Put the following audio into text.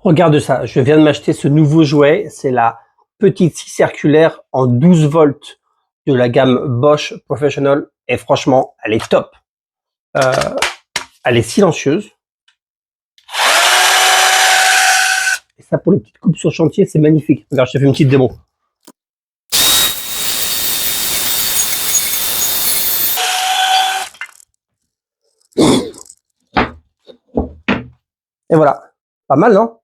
Regarde ça, je viens de m'acheter ce nouveau jouet, c'est la petite scie circulaire en 12 volts de la gamme Bosch Professional et franchement, elle est top. Euh, Elle est silencieuse. Et ça, pour les petites coupes sur chantier, c'est magnifique. Regarde, je te fais une petite démo. Et voilà. Pas mal, non?